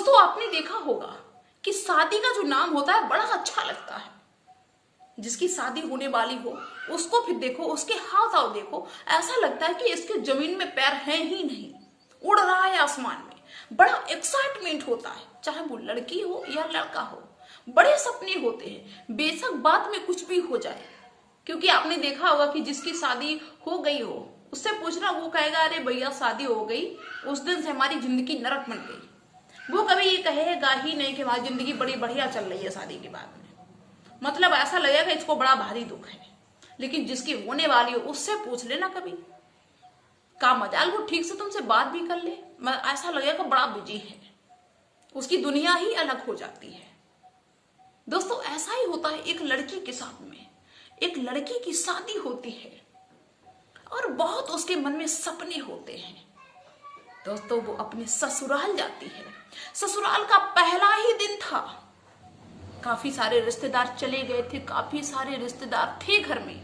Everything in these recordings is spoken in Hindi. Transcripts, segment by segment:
दोस्तों आपने देखा होगा कि शादी का जो नाम होता है बड़ा अच्छा लगता है। जिसकी शादी होने वाली हो उसको फिर देखो, उसके हाथ आव देखो, ऐसा लगता है कि इसके जमीन में पैर हैं ही नहीं, उड़ रहा है आसमान में। बड़ा एक्साइटमेंट होता है, चाहे वो लड़की हो या लड़का हो। बड़े सपने होते हैं, बेशक बाद में कुछ भी हो जाए। क्योंकि आपने देखा होगा कि जिसकी शादी हो गई हो उससे पूछना, वो कहेगा अरे भैया शादी हो गई, उस दिन से हमारी जिंदगी नरक बन गई। वो कभी ये कहेगा ही नहीं कि हमारी जिंदगी बड़ी बढ़िया चल रही है शादी के बाद में। मतलब ऐसा लगेगा इसको बड़ा भारी दुख है। लेकिन जिसकी होने वाली हो उससे पूछ लेना कभी, का मजाल वो ठीक से तुमसे बात भी कर ले, ऐसा लगेगा बड़ा बिजी है, उसकी दुनिया ही अलग हो जाती है। दोस्तों ऐसा ही होता है एक लड़की के साथ में। एक लड़की की शादी होती है और बहुत उसके मन में सपने होते हैं। दोस्तों वो अपने ससुराल जाती है। ससुराल का पहला ही दिन था, काफी सारे रिश्तेदार चले गए थे, काफी सारे रिश्तेदार थे घर में।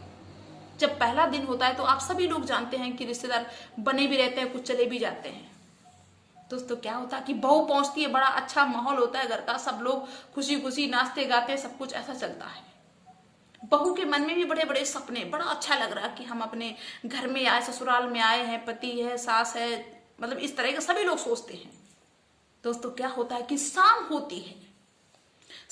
जब पहला दिन होता है तो आप सभी लोग जानते हैं कि रिश्तेदार बने भी रहते हैं, कुछ चले भी जाते हैं। दोस्तों क्या होता है कि बहू पहुंचती है, बड़ा अच्छा माहौल होता है घर का, सब लोग खुशी खुशी नाचते गाते, सब कुछ ऐसा चलता है। बहू के मन में भी बड़े बड़े सपने, बड़ा अच्छा लग रहा है कि हम अपने घर में आए, ससुराल में आए हैं, पति है, सास है, मतलब इस तरह के सभी लोग सोचते हैं। दोस्तों क्या होता है कि शाम होती है,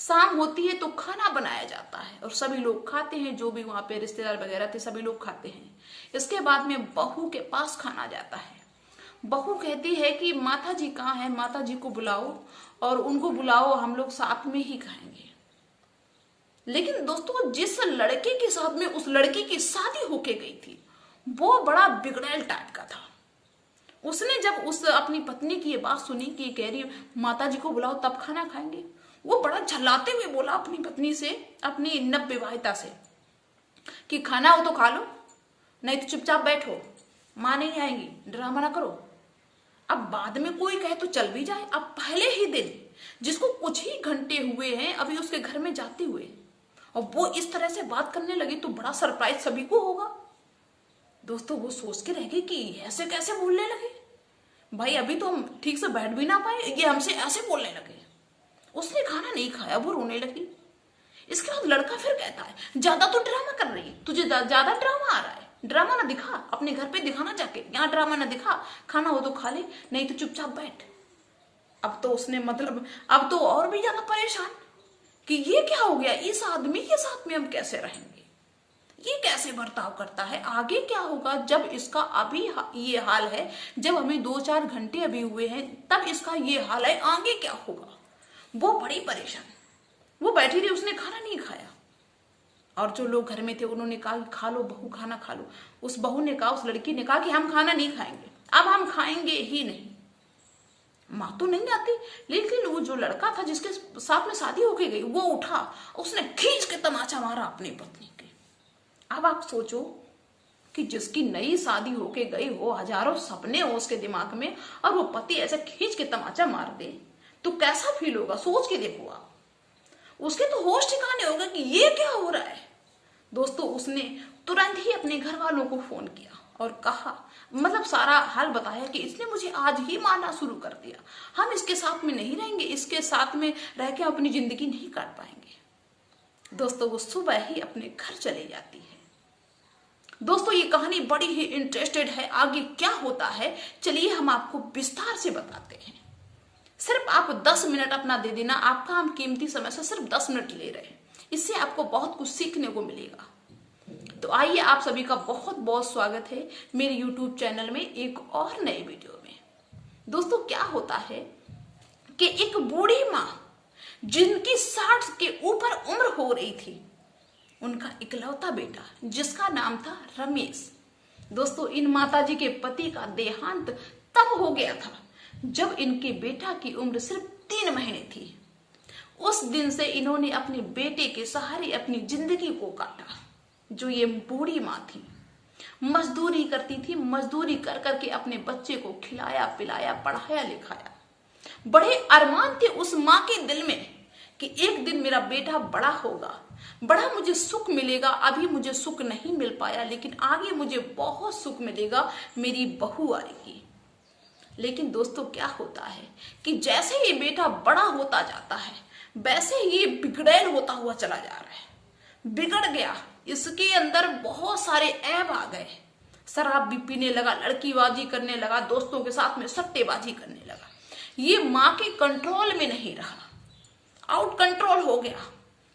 शाम होती है तो खाना बनाया जाता है और सभी लोग खाते हैं, जो भी वहां पे रिश्तेदार वगैरह थे सभी लोग खाते हैं। इसके बाद में बहू के पास खाना जाता है। बहू कहती है कि माता जी कहाँ है, माता जी को बुलाओ और उनको बुलाओ, हम लोग साथ में ही खाएंगे। लेकिन दोस्तों जिस लड़के के साथ में उस लड़की की शादी होके गई थी वो बड़ा बिगड़ैल टाइप का था। उसने जब उस अपनी पत्नी की ये बात सुनी कि कह रही माता जी को बुलाओ तब खाना खाएंगे, वो बड़ा झल्लाते हुए बोला अपनी पत्नी से, अपनी नवविवाहिता से, कि खाना हो तो खा लो, नहीं तो चुपचाप बैठो, मां नहीं आएंगी, ड्रामा ना करो। अब बाद में कोई कहे तो चल भी जाए, अब पहले ही दिन जिसको कुछ ही घंटे हुए हैं अभी उसके घर में जाते हुए, और वो इस तरह से बात करने लगी तो बड़ा सरप्राइज सभी को होगा। दोस्तों वो सोच के रह गए कि ऐसे कैसे बोलने लगे, भाई अभी तो हम ठीक से बैठ भी ना पाए, ये हमसे ऐसे बोलने लगे। उसने खाना नहीं खाया, वो रोने लगी। इसके बाद लड़का फिर कहता है ज्यादा तो ड्रामा कर रही है, तुझे ज्यादा ड्रामा आ रहा है, ड्रामा ना दिखा, अपने घर पे दिखाना जाके, यहाँ ड्रामा ना दिखा, खाना हो तो खा ले, नहीं तो चुपचाप बैठ। अब तो उसने मतलब अब तो और भी ज्यादा परेशान कि ये क्या हो गया, इस आदमी के साथ में हम कैसे रहेंगे, ये कैसे बर्ताव करता है, आगे क्या होगा। जब इसका अभी ये हाल है, जब हमें 2-4 घंटे अभी हुए हैं तब इसका ये हाल है, आगे क्या होगा। वो बड़ी परेशान, वो बैठी रही, उसने खाना नहीं खाया। और जो लोग घर में थे उन्होंने कहा खा लो बहू, खाना खा लो। उस बहू ने कहा, उस लड़की ने कहा कि हम खाना नहीं खाएंगे, अब हम खाएंगे ही नहीं। माँ तो नहीं आती, लेकिन वो जो लड़का था जिसके साथ में शादी होके गई वो उठा, उसने खींच के तमाचा मारा अपनी पत्नी के। अब आप सोचो कि जिसकी नई शादी होके गई हो, हजारों सपने हो उसके दिमाग में, और वो पति ऐसे खींच के तमाचा मार दे तो कैसा फील होगा, सोच के देखो आप। उसके तो होश ठिकाने होगा कि ये क्या हो रहा है। दोस्तों उसने तुरंत ही अपने घर वालों को फोन किया और कहा, मतलब सारा हाल बताया कि इसने मुझे आज ही मारना शुरू कर दिया, हम इसके साथ में नहीं रहेंगे, इसके साथ में रह के अपनी जिंदगी नहीं काट पाएंगे। दोस्तों वो सुबह ही अपने घर चले जाती है। दोस्तों ये कहानी बड़ी ही इंटरेस्टेड है, आगे क्या होता है चलिए हम आपको विस्तार से बताते हैं। सिर्फ आप 10 मिनट अपना दे देना, आपका हम कीमती समय से सिर्फ 10 मिनट ले रहे हैं, इससे आपको बहुत कुछ सीखने को मिलेगा। तो आइए, आप सभी का बहुत बहुत स्वागत है मेरे YouTube चैनल में एक और नए वीडियो में। दोस्तों क्या होता है कि एक बूढ़ी माँ जिनकी 60 के ऊपर उम्र हो रही थी, उनका इकलौता बेटा जिसका नाम था रमेश। दोस्तों इन माताजी के पति का देहांत तब हो गया था जब इनके बेटा की उम्र सिर्फ 3 महीने थी। उस दिन से इन्होंने अपने बेटे के सहारे अपनी जिंदगी को काटा। जो ये बूढ़ी माँ थी, मजदूरी करती थी, मजदूरी कर करके अपने बच्चे को खिलाया पिलाया, पढ़ाया लिखाया। बड़े अरमान थे उस माँ के दिल में कि एक दिन मेरा बेटा बड़ा होगा, बड़ा मुझे सुख मिलेगा, अभी मुझे सुख नहीं मिल पाया लेकिन आगे मुझे बहुत सुख मिलेगा, मेरी बहू आएगी। लेकिन दोस्तों क्या होता है कि जैसे ये बेटा बड़ा होता जाता है वैसे ये बिगड़ैल होता हुआ चला जा रहा है। बिगड़ गया, इसके अंदर बहुत सारे ऐब आ गए। शराब भी पीने लगा, लड़कीबाजी करने लगा, दोस्तों के साथ में सट्टेबाजी करने लगा। ये माँ के कंट्रोल में नहीं रहा, आउट कंट्रोल हो गया।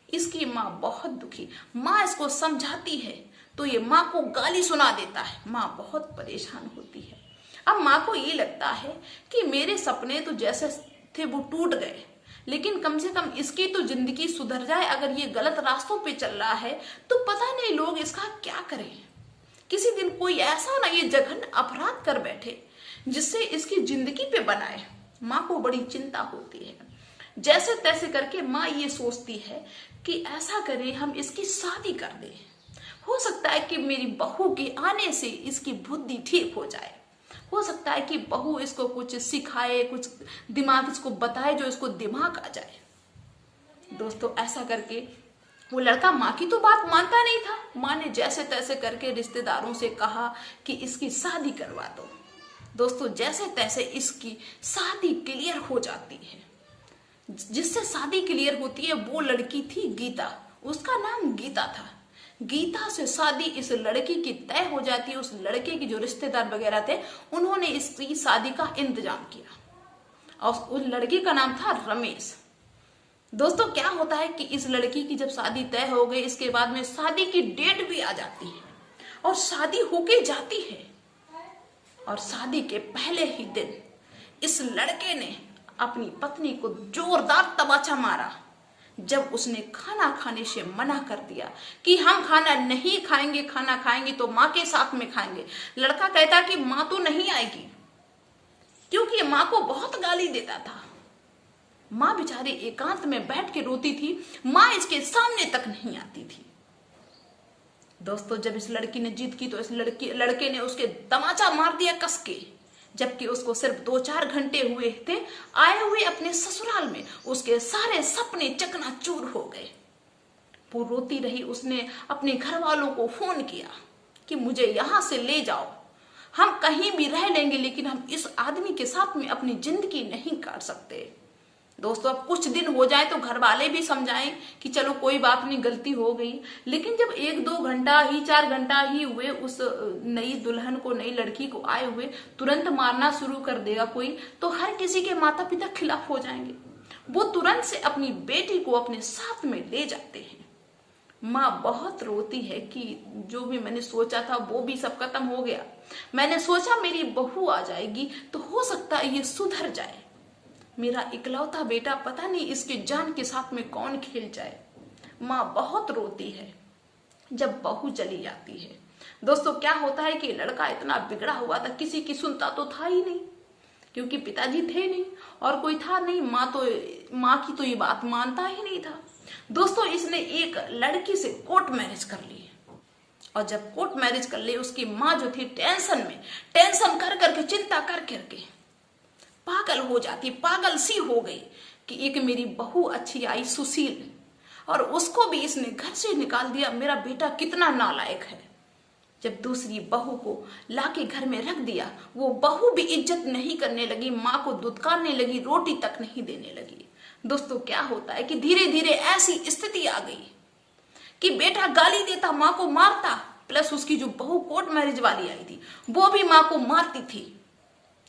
इसकी माँ बहुत दुखी, माँ इसको समझाती है तो ये माँ को गाली सुना देता है। माँ बहुत परेशान होती है। अब माँ को ये लगता है कि मेरे सपने तो जैसे थे वो टूट गए, लेकिन कम से कम इसकी तो जिंदगी सुधर जाए। अगर ये गलत रास्तों पे चल रहा है तो पता नहीं लोग इसका क्या करें। किसी दिन कोई ऐसा ना ये जघन्य अपराध कर बैठे जिससे इसकी जिंदगी पे बनाए। माँ को बड़ी चिंता होती है। जैसे तैसे करके माँ ये सोचती है कि ऐसा करें हम इसकी शादी कर दें। हो सकता है कि मेरी बहू के आने से इसकी बुद्धि ठीक हो जाए। हो सकता है कि बहू इसको कुछ सिखाए, कुछ दिमाग इसको बताए जो इसको दिमाग आ जाए। दोस्तों ऐसा करके वो लड़का माँ की तो बात मानता नहीं था। माँ ने जैसे तैसे करके रिश्तेदारों से कहा कि इसकी शादी करवा दो। दोस्तों जैसे तैसे इसकी शादी क्लियर हो जाती है। जिससे शादी क्लियर होती है वो लड़की थी गीता, उसका नाम गीता था। गीता से शादी इस लड़की की तय हो जाती है। उस लड़के की जो रिश्तेदार वगैरह थे उन्होंने इसकी शादी का इंतजाम किया और उस लड़की का नाम था रमेश। दोस्तों क्या होता है कि इस लड़की की जब शादी तय हो गई, इसके बाद में शादी की डेट भी आ जाती है और शादी होके जाती है। और शादी के पहले ही दिन इस लड़के ने अपनी पत्नी को जोरदार तमाचा मारा जब उसने खाना खाने से मना कर दिया कि हम खाना नहीं खाएंगे, खाना खाएंगे तो माँ के साथ में खाएंगे। लड़का कहता कि माँ तो नहीं आएगी, क्योंकि माँ को बहुत गाली देता था। माँ बेचारी एकांत में बैठ के रोती थी, माँ इसके सामने तक नहीं आती थी। दोस्तों जब इस लड़की ने जिद की तो इस लड़के ने उसके तमाचा मार दिया कस के। जबकि उसको सिर्फ 2-4 घंटे हुए थे आए हुए अपने ससुराल में, उसके सारे सपने चकनाचूर हो गए। वो रोती रही। उसने अपने घर वालों को फोन किया कि मुझे यहां से ले जाओ, हम कहीं भी रह लेंगे लेकिन हम इस आदमी के साथ में अपनी जिंदगी नहीं काट सकते। दोस्तों अब कुछ दिन हो जाए तो घर वाले भी समझाएं कि चलो कोई बात नहीं, गलती हो गई। लेकिन जब 1-2 घंटा ही 4 घंटा ही हुए उस नई दुल्हन को, नई लड़की को आए हुए तुरंत मारना शुरू कर देगा कोई, तो हर किसी के माता पिता खिलाफ हो जाएंगे। वो तुरंत से अपनी बेटी को अपने साथ में ले जाते हैं। माँ बहुत रोती है कि जो भी मैंने सोचा था वो भी सब खत्म हो गया। मैंने सोचा मेरी बहू आ जाएगी तो हो सकता है ये सुधर जाए। मेरा इकलौता बेटा पता नहीं इसके जान के साथ में कौन खेल जाए। माँ बहुत रोती है जब बहू चली जाती है। दोस्तों क्या होता है कि लड़का इतना बिगड़ा हुआ था, किसी की सुनता तो था ही नहीं, क्योंकि पिताजी थे नहीं और कोई था नहीं। माँ की तो ये बात मानता ही नहीं था। दोस्तों इसने एक लड़की से कोर्ट मैरिज कर ली और जब कोर्ट मैरिज कर ली उसकी माँ जो थी टेंशन कर करके, चिंता कर करके पागल हो जाती, पागल सी हो गई कि एक मेरी बहू अच्छी आई सुशील और उसको भी इसने घर से निकाल दिया। मेरा बेटा कितना नालायक है। जब दूसरी बहू को लाके घर में रख दिया, वो बहू भी इज्जत नहीं करने लगी, माँ को दुत्कारने लगी, रोटी तक नहीं देने लगी। दोस्तों क्या होता है कि धीरे धीरे ऐसी स्थिति आ गई कि बेटा गाली देता, माँ को मारता, प्लस उसकी जो बहू कोर्ट मैरिज वाली आई थी वो भी माँ को मारती थी,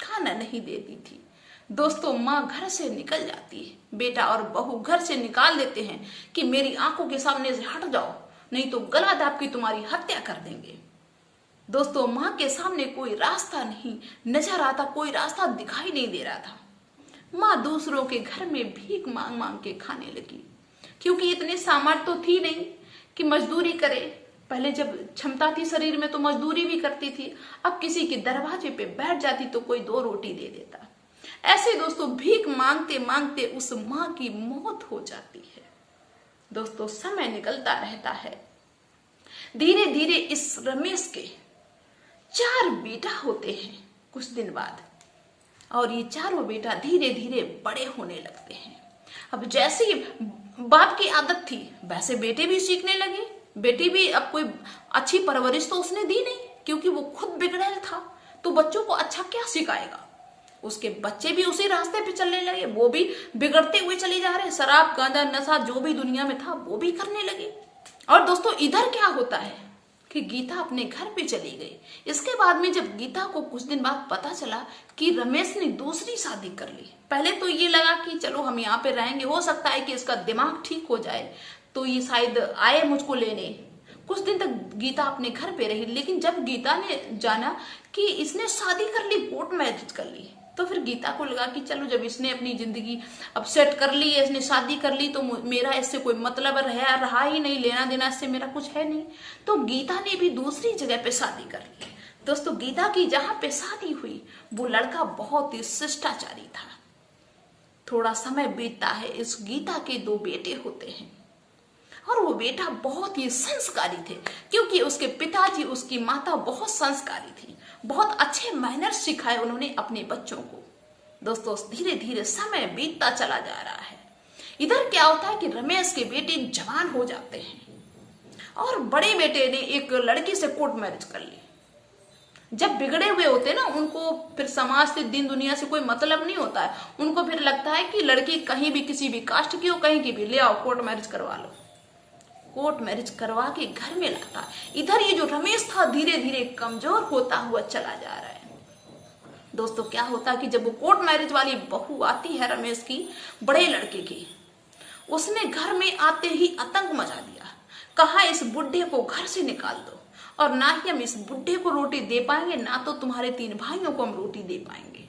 खाना नहीं देती थी। दोस्तों माँ घर से निकल जाती है, बेटा और बहू घर से निकाल देते हैं कि मेरी आंखों के सामने से हट जाओ, नहीं तो गला दाब के तुम्हारी हत्या कर देंगे। दोस्तों माँ के सामने कोई रास्ता नहीं नजर आता, कोई रास्ता दिखाई नहीं दे रहा था। माँ दूसरों के घर में भीख मांग मांग के खाने लगी, क्योंकि इतने सामर्थ्य तो थी नहीं कि मजदूरी करे। पहले जब क्षमता थी शरीर में तो मजदूरी भी करती थी, अब किसी के दरवाजे पे बैठ जाती तो कोई 2 रोटी दे देता। ऐसे दोस्तों भीख मांगते मांगते उस माँ की मौत हो जाती है। दोस्तों समय निकलता रहता है। धीरे धीरे इस रमेश के 4 बेटा होते हैं कुछ दिन बाद, और ये चारों बेटा धीरे धीरे बड़े होने लगते हैं। अब जैसे बाप की आदत थी वैसे बेटे भी सीखने लगे। बेटी भी अब कोई अच्छी परवरिश तो उसने दी नहीं, क्योंकि वो खुद बिगड़ैल था, तो बच्चों को अच्छा क्या सिखाएगा। उसके बच्चे भी उसी रास्ते पे चलने लगे, वो भी बिगड़ते हुए चले जा रहे, शराब गांजा नशा जो भी दुनिया में था वो भी करने लगे। और दोस्तों इधर क्या होता है कि गीता अपने घर पे चली गई। इसके बाद में जब गीता को कुछ दिन बाद पता चला कि रमेश ने दूसरी शादी कर ली, पहले तो ये लगा कि चलो हम यहाँ पे रहेंगे, हो सकता है कि इसका दिमाग ठीक हो जाए, तो ये शायद आए मुझको लेने। कुछ दिन तक गीता अपने घर पे रही, लेकिन जब गीता ने जाना कि इसने शादी कर ली, कोर्ट मैरिज कर ली, तो फिर गीता को लगा कि चलो जब इसने अपनी जिंदगी अब सेट कर ली है, इसने शादी कर ली, तो मेरा इससे कोई मतलब रहा ही नहीं, लेना देना इससे मेरा कुछ है नहीं। तो गीता ने भी दूसरी जगह पे शादी कर ली। दोस्तों गीता की जहां पे शादी हुई वो लड़का बहुत ही शिष्टाचारी था। थोड़ा समय बीतता है, इस गीता के 2 बेटे होते हैं और वो बेटा बहुत ही संस्कारी थे, क्योंकि उसके पिताजी उसकी माता बहुत संस्कारी थी, बहुत अच्छे मैनर्स सिखाए उन्होंने अपने बच्चों को। दोस्तों धीरे धीरे समय बीतता चला जा रहा है। इधर क्या होता है कि रमेश के बेटे जवान हो जाते हैं और बड़े बेटे ने एक लड़की से कोर्ट मैरिज कर ली। जब बिगड़े हुए होते ना, उनको फिर समाज से दिन दुनिया से कोई मतलब नहीं होता है, उनको फिर लगता है कि लड़की कहीं भी किसी भी कास्ट की हो, कहीं की भी, ले आओ कोर्ट मैरिज करवा लो। कोर्ट मैरिज करवा के घर में लाता। इधर ये जो रमेश था धीरे धीरे कमजोर होता हुआ चला जा रहा है। दोस्तों क्या होता है कि जब वो कोर्ट मैरिज वाली बहू आती है रमेश की, बड़े लड़के की, उसने घर में आते ही आतंक मचा दिया। कहा इस बुढ़े को घर से निकाल दो, और ना ही हम इस बुढ़े को रोटी दे पाएंगे, ना तो तुम्हारे 3 भाइयों को हम रोटी दे पाएंगे।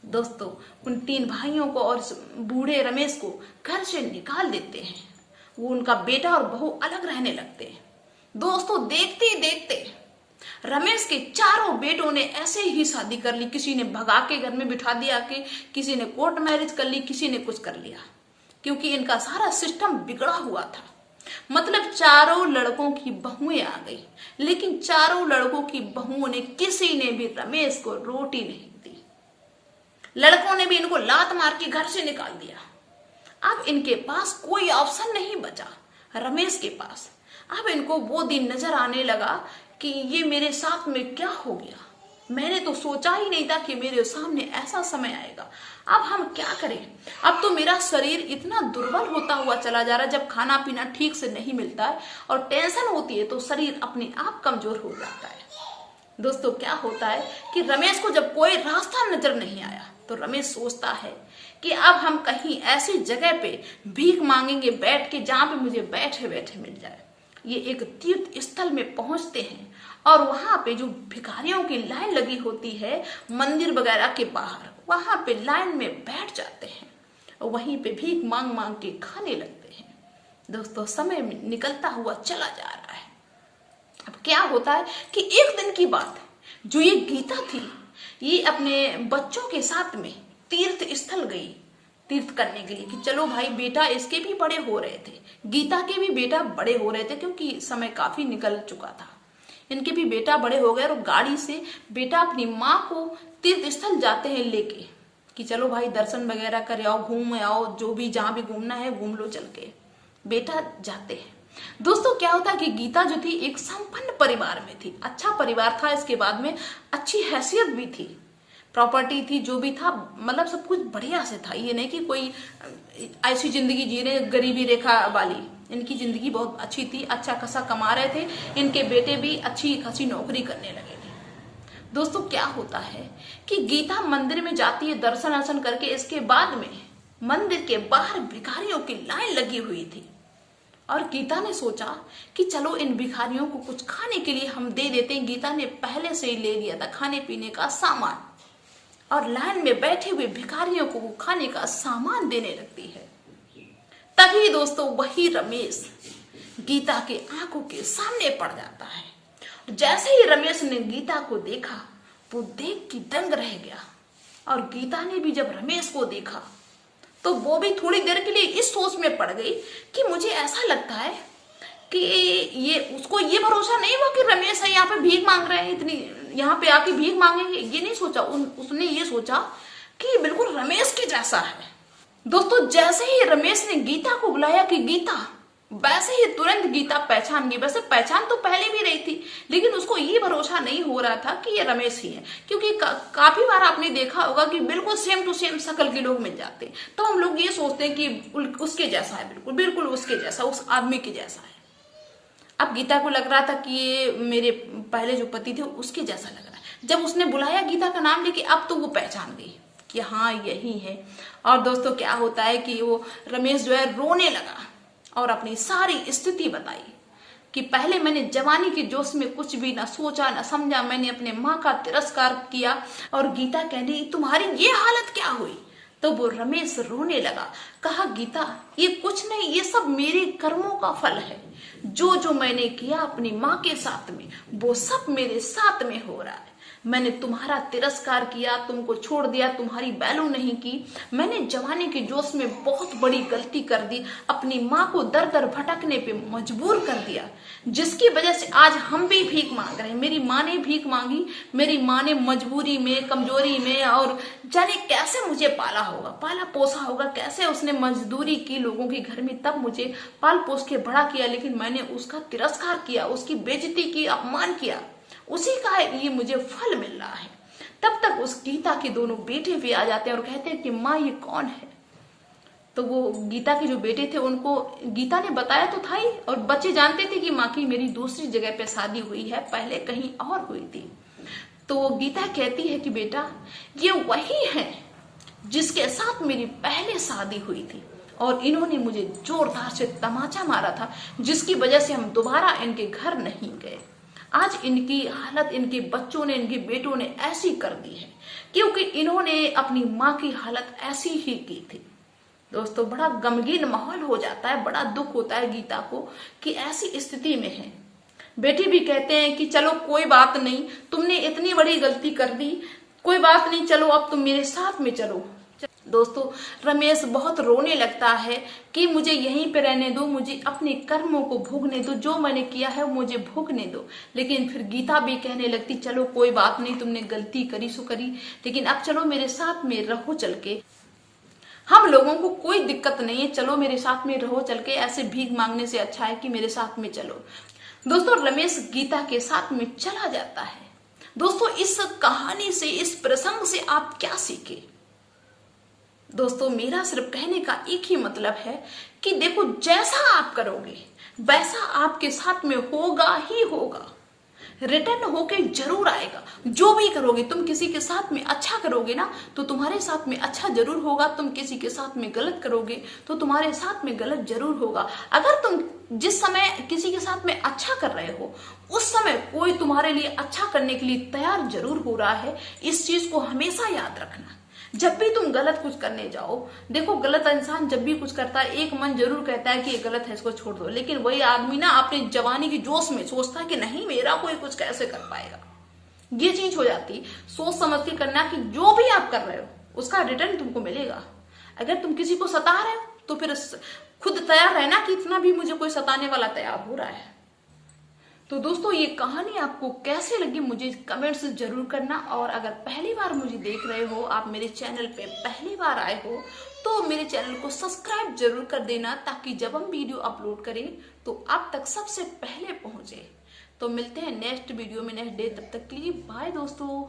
दोस्तों उन 3 भाइयों को और बूढ़े रमेश को घर से निकाल देते हैं। वो उनका बेटा और बहू अलग रहने लगते हैं। दोस्तों देखते ही देखते रमेश के 4 बेटों ने ऐसे ही शादी कर ली। किसी ने भगा के घर में बिठा दिया, कि किसी ने कोर्ट मैरिज कर ली, किसी ने कुछ कर लिया, क्योंकि इनका सारा सिस्टम बिगड़ा हुआ था। मतलब 4 लड़कों की बहुएं आ गई, लेकिन 4 लड़कों की बहुओं ने किसी ने भी रमेश को रोटी नहीं दी। लड़कों ने भी इनको लात मार के घर से निकाल दिया। अब इनके पास कोई ऑप्शन नहीं बचा रमेश के पास। अब इनको वो दिन नजर आने लगा कि ये मेरे साथ में क्या हो गया, मैंने तो सोचा ही नहीं था कि मेरे सामने ऐसा समय आएगा। अब हम क्या करें? अब तो मेरा शरीर इतना दुर्बल होता हुआ चला जा रहा है, जब खाना पीना ठीक से नहीं मिलता है और टेंशन होती है तो शरीर अपने आप कमजोर हो जाता है। दोस्तों क्या होता है कि रमेश को जब कोई रास्ता नजर नहीं आया तो रमेश सोचता है कि अब हम कहीं ऐसी जगह पे भीख मांगेंगे बैठ के, जहां पे मुझे बैठे बैठे मिल जाए। ये एक तीर्थ स्थल में पहुंचते हैं और वहां पे जो भिखारियों की लाइन लगी होती है मंदिर वगैरह के बाहर, वहां पे लाइन में बैठ जाते हैं और वहीं पे भीख मांग मांग के खाने लगते हैं। दोस्तों समय निकलता हुआ चला जा रहा है। अब क्या होता है कि एक दिन की बात, जो ये गीता थी, ये अपने बच्चों के साथ में तीर्थ स्थल गई तीर्थ करने के लिए, कि चलो भाई बेटा इसके भी बड़े हो रहे थे, गीता के भी बेटा बड़े हो रहे थे, क्योंकि समय काफी निकल चुका था, इनके भी बेटा बड़े हो गए। और गाड़ी से बेटा अपनी माँ को तीर्थ स्थल जाते हैं लेके, कि चलो भाई दर्शन वगैरह कर आओ, घूम आओ, जो भी जहां भी घूमना है घूम लो चल के। बेटा जाते हैं। दोस्तों क्या होता है कि गीता जो थी एक संपन्न परिवार में थी, अच्छा परिवार था, इसके बाद में अच्छी हैसियत भी थी, प्रॉपर्टी थी, जो भी था, मतलब सब कुछ बढ़िया से था। ये नहीं कि कोई ऐसी जिंदगी जी रहे गरीबी रेखा वाली, इनकी जिंदगी बहुत अच्छी थी, अच्छा खासा कमा रहे थे, इनके बेटे भी अच्छी खासी नौकरी करने लगे थे। दोस्तों क्या होता है कि गीता मंदिर में जाती है दर्शन अर्शन करके, इसके बाद में मंदिर के बाहर भिखारियों की लाइन लगी हुई थी और गीता ने सोचा कि चलो इन भिखारियों को कुछ खाने के लिए हम दे देते हैं। गीता ने पहले से ही ले लिया था खाने पीने का सामान और लाइन में बैठे हुए भिखारियों को वो खाने का सामान देने लगती है। तभी दोस्तों वही रमेश गीता के आंखों के सामने पड़ जाता है। जैसे ही रमेश ने गीता को देखा, वो देख के दंग रह गया। और गीता ने भी जब रमेश को देखा तो वो भी थोड़ी देर के लिए इस सोच में पड़ गई कि मुझे ऐसा लगता है कि ये उसको ये भरोसा नहीं हुआ कि रमेश है यहाँ पे भीख मांग रहे हैं, इतनी यहाँ पे आके भीख मांगेंगे, ये नहीं सोचा। उसने ये सोचा कि बिल्कुल रमेश के जैसा है। दोस्तों जैसे ही रमेश ने गीता को बुलाया कि गीता वैसे ही तुरंत गीता पहचान गई। वैसे पहचान तो पहले भी रही थी, लेकिन उसको ये भरोसा नहीं हो रहा था कि ये रमेश ही है, क्योंकि काफी बार आपने देखा होगा कि बिल्कुल सेम टू सेम शक्ल के लोग मिल जाते हैं, तो हम लोग ये सोचते हैं कि उसके जैसा है, बिल्कुल बिल्कुल उसके जैसा, उस आदमी के जैसा है। अब गीता को लग रहा था कि ये मेरे पहले जो पति थे उसके जैसा लग रहा है। जब उसने बुलाया गीता का नाम लेके, अब तो वो पहचान गई कि हाँ यही है। और दोस्तों क्या होता है कि वो रमेश जो है रोने लगा और अपनी सारी स्थिति बताई कि पहले मैंने जवानी के जोश में कुछ भी ना सोचा ना समझा, मैंने अपने माँ का तिरस्कार किया। और गीता कहने तुम्हारी ये हालत क्या हुई? तो वो रमेश रोने लगा, कहा गीता ये कुछ नहीं, ये सब मेरे कर्मों का फल है। जो जो मैंने किया अपनी माँ के साथ में, वो सब मेरे साथ में हो रहा है। मैंने तुम्हारा तिरस्कार किया, तुमको छोड़ दिया, तुम्हारी वैल्यू नहीं की। मैंने जवानी के जोश में बहुत बड़ी गलती कर दी, अपनी माँ को दर दर भटकने पे मजबूर कर दिया, जिसकी वजह से आज हम भी भीख मांग रहे हैं। मेरी माँ ने भीख मांगी, मेरी माँ ने मजबूरी में, कमजोरी में, और जाने कैसे मुझे पाला होगा, पाला पोसा होगा, कैसे उसने मजदूरी की लोगों के घर में, तब मुझे पाल पोस के बड़ा किया, लेकिन मैंने उसका तिरस्कार किया, उसकी बेइज्जती की, अपमान किया, उसी का ये मुझे फल मिल रहा है। तब तक उस गीता के दोनों बेटे भी आ जाते हैं और कहते हैं कि माँ ये कौन है? तो वो गीता के जो बेटे थे उनको गीता ने बताया तो था ही, और बच्चे जानते थे कि माँ की मेरी दूसरी जगह पे शादी हुई है, पहले कहीं और हुई थी। तो गीता कहती है कि बेटा ये वही है जिसके साथ मेरी पहले शादी हुई थी, और इन्होंने मुझे जोरदार से तमाचा मारा था, जिसकी वजह से हम दोबारा इनके घर नहीं गए। आज इनकी हालत इनके बच्चों ने, इनके बेटों ने ऐसी कर दी है क्योंकि इन्होंने अपनी माँ की हालत ऐसी ही की थी। दोस्तों बड़ा गमगीन माहौल हो जाता है, बड़ा दुख होता है गीता को कि ऐसी स्थिति में है। बेटे भी कहते हैं कि चलो कोई बात नहीं, तुमने इतनी बड़ी गलती कर दी, कोई बात नहीं, चलो अब तुम मेरे साथ में चलो। दोस्तों रमेश बहुत रोने लगता है कि मुझे यहीं पे रहने दो, मुझे अपने कर्मों को भोगने दो, जो मैंने किया है मुझे भोगने दो। लेकिन फिर गीता भी कहने लगती चलो कोई बात नहीं, तुमने गलती करी सो करी, लेकिन अब चलो मेरे साथ में रहो चल के, हम लोगों को कोई दिक्कत नहीं है, चलो मेरे साथ में रहो चल के, ऐसे भीख मांगने से अच्छा है कि मेरे साथ में चलो। दोस्तों रमेश गीता के साथ में चला जाता है। दोस्तों इस कहानी से, इस प्रसंग से आप क्या सीखे? दोस्तों मेरा सिर्फ कहने का एक ही मतलब है कि देखो जैसा आप करोगे वैसा आपके साथ में होगा ही होगा, रिटर्न होके जरूर आएगा। जो भी करोगे, तुम किसी के साथ में अच्छा करोगे ना तो तुम्हारे साथ में अच्छा जरूर होगा, तुम किसी के साथ में गलत करोगे तो तुम्हारे साथ में गलत जरूर होगा। अगर तुम जिस समय किसी के साथ में अच्छा कर रहे हो उस समय कोई तुम्हारे लिए अच्छा करने के लिए तैयार जरूर हो रहा है, इस चीज को हमेशा याद रखना। जब भी तुम गलत कुछ करने जाओ, देखो गलत इंसान जब भी कुछ करता है एक मन जरूर कहता है कि ये गलत है, इसको छोड़ दो, लेकिन वही आदमी ना अपनी जवानी की जोश में सोचता है कि नहीं मेरा कोई कुछ कैसे कर पाएगा। ये चीज हो जाती। सोच समझ के करना कि जो भी आप कर रहे हो उसका रिटर्न तुमको मिलेगा। अगर तुम किसी को सता रहे हो तो फिर खुद तैयार रहना कि इतना भी मुझे कोई सताने वाला तैयार हो रहा है। तो दोस्तों ये कहानी आपको कैसे लगी मुझे कमेंट्स जरूर करना, और अगर पहली बार मुझे देख रहे हो, आप मेरे चैनल पे पहली बार आए हो, तो मेरे चैनल को सब्सक्राइब जरूर कर देना, ताकि जब हम वीडियो अपलोड करें तो आप तक सबसे पहले पहुंचे। तो मिलते हैं नेक्स्ट वीडियो में नेक्स्ट डे, तब तक के लिए बाय दोस्तों।